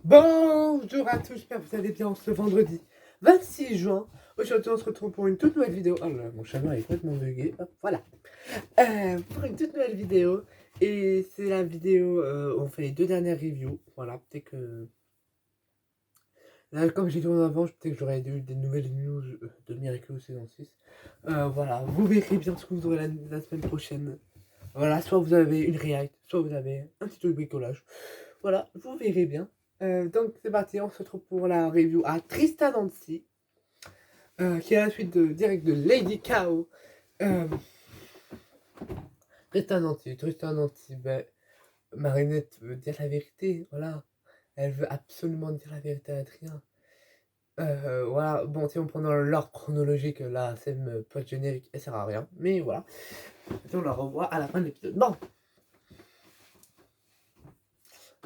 Bonjour à tous, j'espère que vous allez bien ce vendredi 26 juin. Aujourd'hui, on se retrouve pour une toute nouvelle vidéo. Oh là, mon chameau est complètement bugué. Hop, voilà. Pour une toute nouvelle vidéo. Et c'est la vidéo, on fait les deux dernières reviews. Voilà, peut-être que... Là, comme j'ai dit en avant, peut-être que j'aurais eu des nouvelles news de Miraculous saison 6. Voilà, vous verrez bien ce que vous aurez la semaine prochaine. Voilà, soit vous avez une react, soit vous avez un petit truc de bricolage. Voilà, vous verrez bien. Donc c'est parti, on se retrouve pour la review à Tristan Annecy, qui est la suite direct de Lady Cow. Tristan Annecy, ben, Marinette veut dire la vérité, voilà. Elle veut absolument dire la vérité à Adrien. Voilà, bon, si on prend dans l'ordre chronologique, la scène post-générique, elle sert à rien, mais voilà. Et on la revoit à la fin de l'épisode. Bon,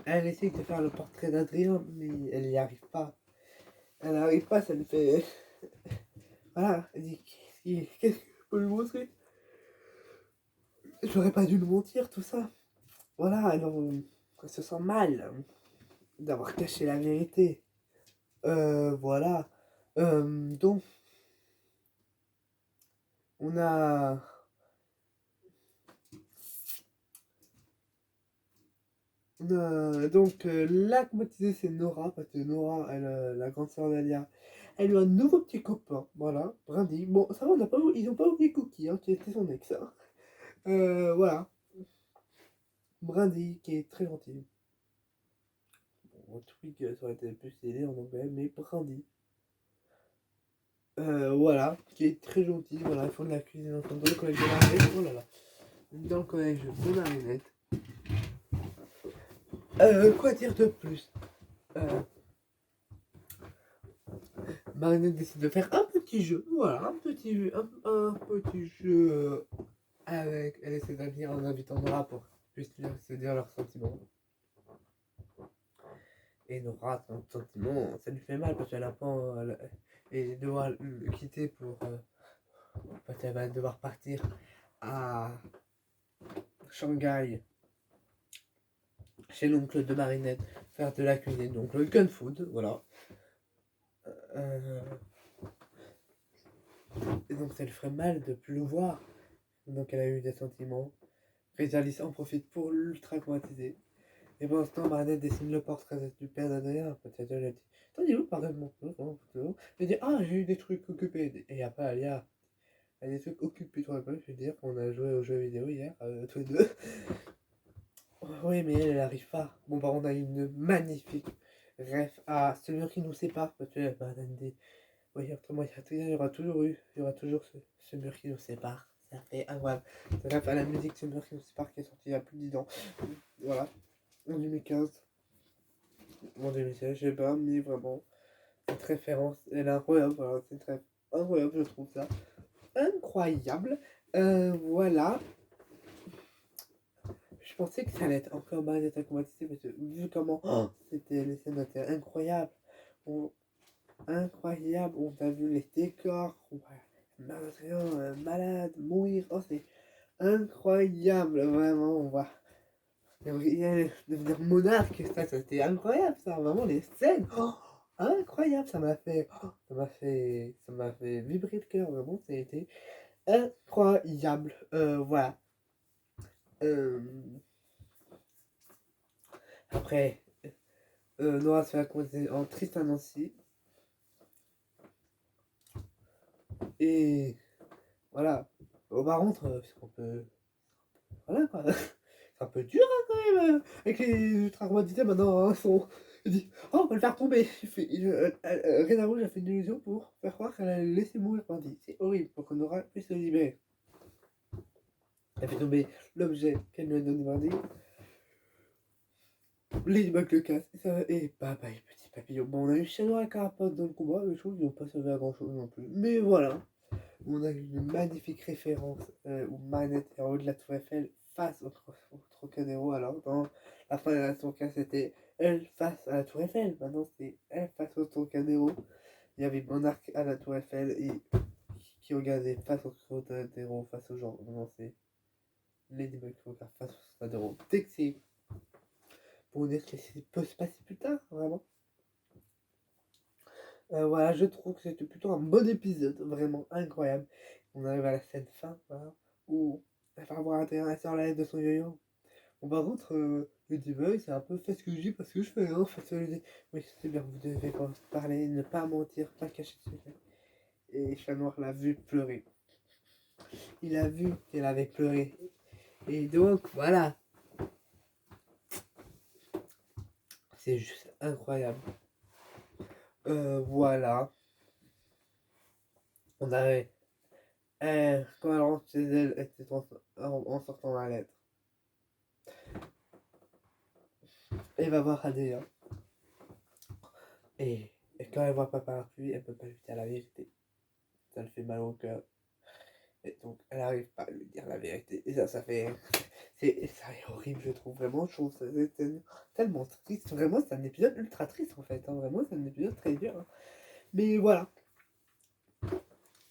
elle essaie de faire le portrait d'Adrien, mais elle n'y arrive pas. Elle n'arrive pas, ça lui fait... Voilà, elle dit, qu'est-ce que je peux lui montrer? J'aurais pas dû le mentir, tout ça. Voilà, alors, elle se sent mal d'avoir caché la vérité. Voilà. Donc, on a... donc, la combattisée, c'est Nora, parce que Nora, elle, la grande sœur d'Alia, elle a un nouveau petit copain, voilà, Brindy. Bon, ça va, ils ont pas oublié Cookie, hein, qui était son ex. Hein. Voilà. Brindy, qui est très gentil. Bon, Twig, ça aurait été plus stylé en anglais, mais Brindy. Voilà, qui est très gentil. Voilà, ils font de la cuisine ensemble dans le collège de Marinette. Oh là là, dans le collège de Marinette. Quoi dire de plus? Marinette décide de faire un petit jeu. Voilà, un petit jeu. Un petit jeu avec. Elle essaie d'inviter en invitant Nora pour qu'ils puissent se dire leurs sentiments. Et Nora, son sentiment, ça lui fait mal parce qu'elle apprend. Et devoir le quitter pour. Parce qu'elle va devoir partir à Shanghai chez l'oncle de Marinette faire de la cuisine, donc le gun food, voilà. Et donc ça lui ferait mal de plus le voir. Donc elle a eu des sentiments. Chrysalis en profite pour l'ultra traumatiser. Et pendant ce temps, Marinette dessine le portrait du père d'Adrien. Peut-être elle a dit, t'en dis où, pardonne-moi. Elle dit, ah, j'ai eu des trucs occupés. Et après, Alia, elle a des trucs occupés. Tu vois, je veux dire qu'on a joué aux jeux vidéo hier, tous les deux. Oui, mais elle n'arrive pas. Bon, par contre, on a une magnifique ref à ce mur qui nous sépare. Parce que, bah, oui, entre moi et Adrien, il y aura toujours ce mur qui nous sépare. Ça fait incroyable. C'est ref à la musique, ce mur qui nous sépare, qui est sorti il y a plus de 10 ans. Voilà, en 2015. En 2016, je sais pas, mais vraiment, cette référence, elle est incroyable. Voilà, c'est très incroyable, je trouve ça. Incroyable. Voilà. Je pensais que ça allait être encore mal d'être traumatisé parce que vu comment c'était les scènes étaient incroyables. Incroyable, on a vu les décors, on voit Adrien malade, mourir, oh c'est incroyable, vraiment, on voit Gabriel devenir monarque, ça c'était incroyable ça, vraiment les scènes, incroyable, ça m'a fait vibrer le cœur, vraiment, ça a été incroyable, voilà. Après, Nora se fait raconter en triste à Nancy. Et voilà. Bon, par contre, c'est un peu. Voilà quoi. C'est un peu dur hein, quand même. Avec les ultra traumatisés maintenant. Hein, il dit, oh, on va le faire tomber. Rena Rouge a fait une illusion pour faire croire qu'elle allait le laisser mourir. C'est horrible pour qu'on aura puisse se libérer. Elle fait tomber l'objet qu'elle lui a donné Mardi. Ladybug le casse. Et bye bye, petit papillon. Bon, on a eu Shadow à Carapace dans le combat, mais je trouve qu'ils n'ont pas sauvé à grand chose non plus. Mais voilà. On a une magnifique référence où Marinette est en haut de la Tour Eiffel face au Trocadéro. Alors, dans la fin de la Tour Eiffel, c'était elle face à la Tour Eiffel. Maintenant, c'est elle face au Trocadéro. Il y avait Monarque à la Tour Eiffel et qui regardait face au Trocadéro, face aux gens. Maintenant, c'est Ladybug qui regarde face au Trocadéro. Dès que c'est pour dire que c'est peut se passer plus tard, vraiment. Voilà, je trouve que c'était plutôt un bon épisode, vraiment incroyable. On arrive à la scène fin, voilà, où elle va voir Adrien sur la lettre de son yo-yo. Bon, par contre, le debug, c'est un peu fait ce que je dis parce que je fais, hein, fait ce que je dis. Oui, c'est bien, vous devez quand parler, ne pas mentir, pas cacher de secret. Et Chat Noir l'a vu pleurer. Il a vu qu'elle avait pleuré. Et donc, voilà. C'est juste incroyable. Voilà. On avait. Quand elle rentre chez elle, elle était en sortant la lettre. Elle va voir Adrien. Et quand elle voit Papa Arthur, elle peut pas lui dire la vérité. Ça le fait mal au cœur. Et donc, elle n'arrive pas à lui dire la vérité. Et ça fait. Ça est horrible, je trouve. Vraiment, je trouve ça tellement triste. Vraiment, c'est un épisode ultra triste, en fait. Hein. Vraiment, c'est un épisode très dur. Hein. Mais voilà.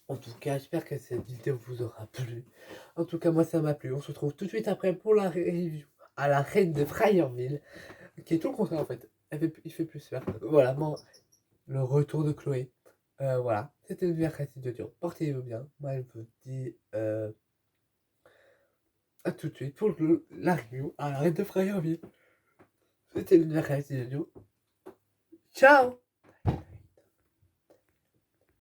En tout cas, j'espère que cette vidéo vous aura plu. En tout cas, moi, ça m'a plu. On se retrouve tout de suite après pour la review à la reine de Fryerville. Qui est tout le contraire, en fait. Il fait plus peur. Voilà, moi, le retour de Chloé. Voilà, c'était une mercredi de Dieu. Portez-vous bien. Moi, je vous dis à tout de suite pour la review à la reine de Fryerville. C'était une mercredi de Dieu. Ciao!